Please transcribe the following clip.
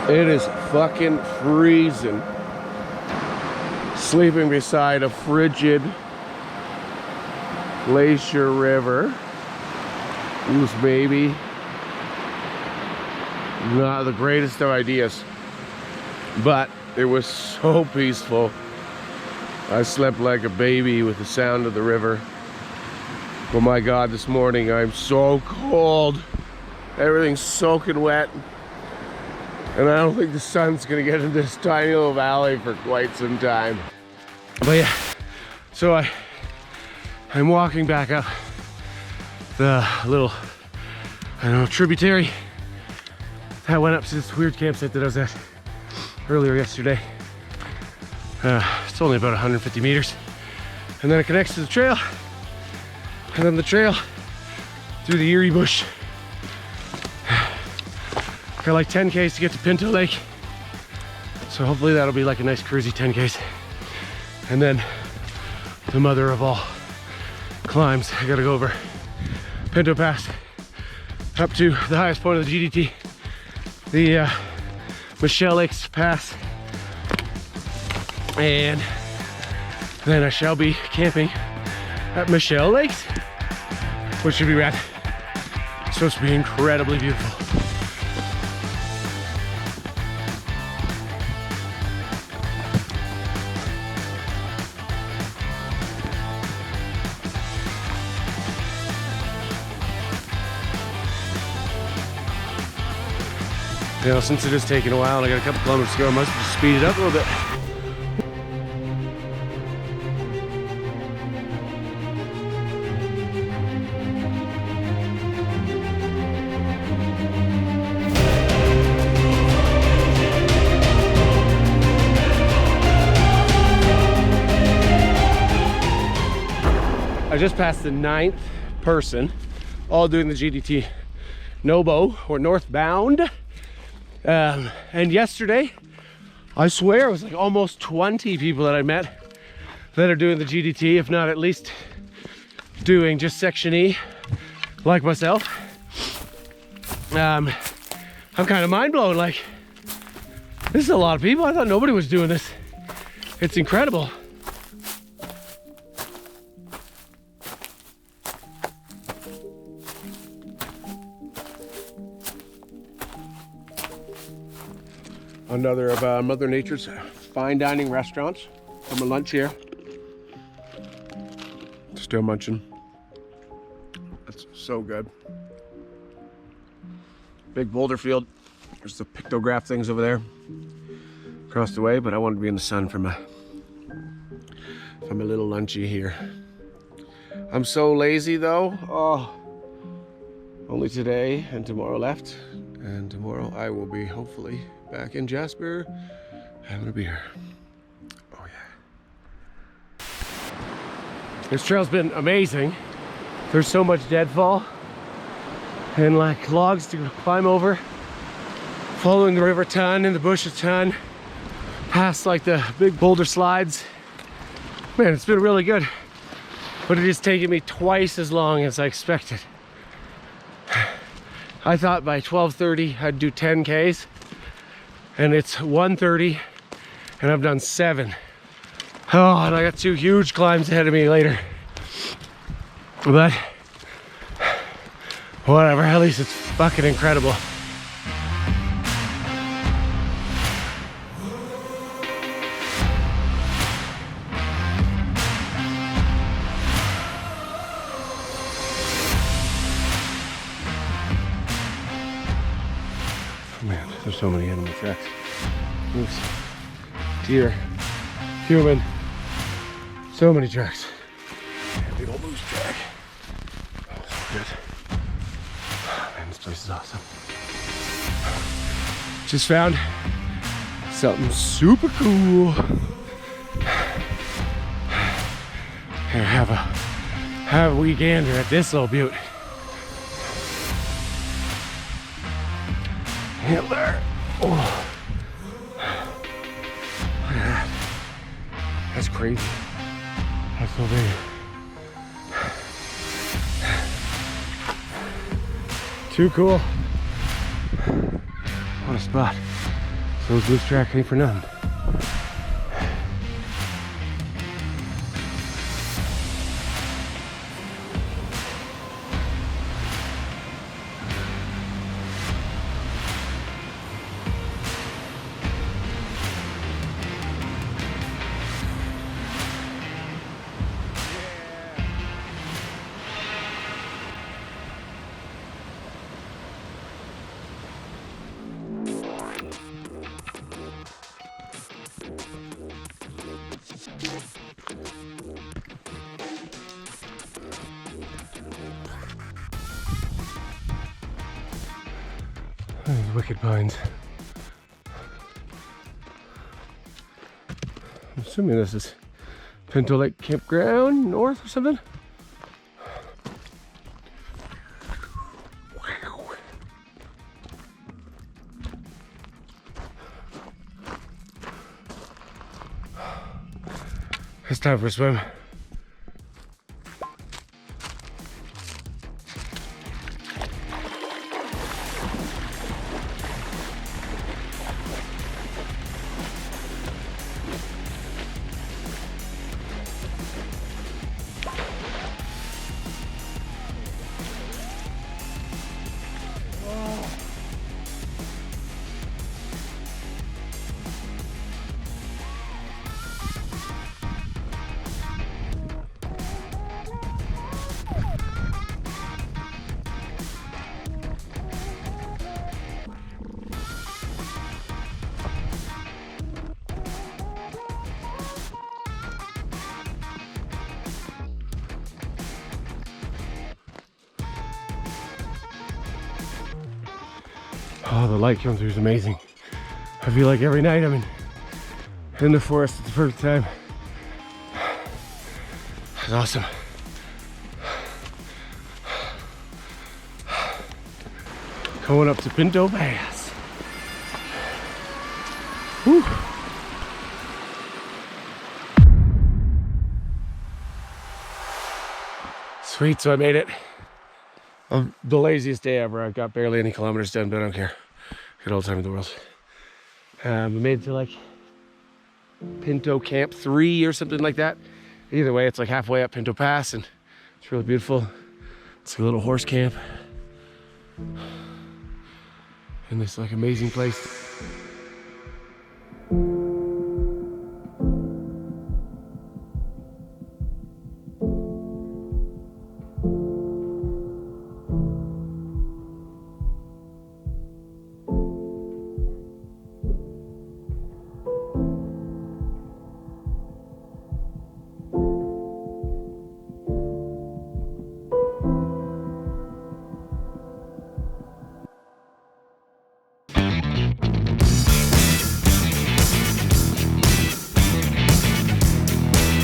It is fucking freezing. Sleeping beside a frigid glacier river. Oof, baby. Not the greatest of ideas, but it was so peaceful. I slept like a baby with the sound of the river. Oh my God, this morning I'm so cold. Everything's soaking wet. And I don't think the sun's gonna get into this tiny little valley for quite some time. But yeah, so I'm walking back up the little, I don't know, tributary that went up to this weird campsite that I was at earlier yesterday. It's only about 150 meters. And then it connects to the trail. And then the trail through the Erie bush. Got like 10 Ks to get to Pinto Lake. So hopefully that'll be like a nice cruisy 10 Ks. And then the mother of all climbs, I gotta go over Pinto Pass up to the highest point of the GDT, the Michelle Lakes Pass. And then I shall be camping at Michelle Lakes, which should be rad. It's supposed to be incredibly beautiful. You know, since it is taking a while and I got a couple kilometers to go, I must just speed it up a little bit. I just passed the 9th person, all doing the GDT NOBO, or northbound. And yesterday, I swear it was like almost 20 people that I met that are doing the GDT, if not at least doing just section E, like myself. I'm kind of mind blown, like, this is a lot of people. I thought nobody was doing this. It's incredible. Another of Mother Nature's fine dining restaurants. From a lunch here. Still munching. That's so good. Big boulder field. There's the pictograph things over there across the way, but I wanted to be in the sun from a little lunchy here. I'm so lazy though. Oh, only today and tomorrow left, and tomorrow I will be hopefully back in Jasper having a beer. Oh yeah. This trail's been amazing. There's so much deadfall and like logs to climb over, following the river a ton and the bush a ton, past like the big boulder slides. Man, it's been really good, but it is taking me twice as long as I expected. I thought by 12:30 I'd do 10 Ks, and it's 1:30 and I've done 7. Oh, and I got 2 huge climbs ahead of me later. But whatever, at least it's fucking incredible. Man, there's so many animal tracks. Moose, deer, human, so many tracks. Yeah, big old moose track. Oh, so good. Man, this place is awesome. Just found something super cool. Here, have a wee gander at this little beaut. Hitler. Oh. Look at that. That's crazy. That's so big. Too cool. What a spot. Those moose track ain't for nothing. These wicked pines. I'm assuming this is Pinto Lake Campground North or something. It's time for a swim. Oh, the light coming through is amazing. I feel like every night I'm in the forest at the perfect time. It's awesome. Going up to Pinto Pass. Whew. Sweet, so I made it. The laziest day ever. I've got barely any kilometers done, but I don't care. Good old time in the world. We made it to like Pinto Camp 3 or something like that. Either way, it's like halfway up Pinto Pass and it's really beautiful. It's a little horse camp in this like amazing place.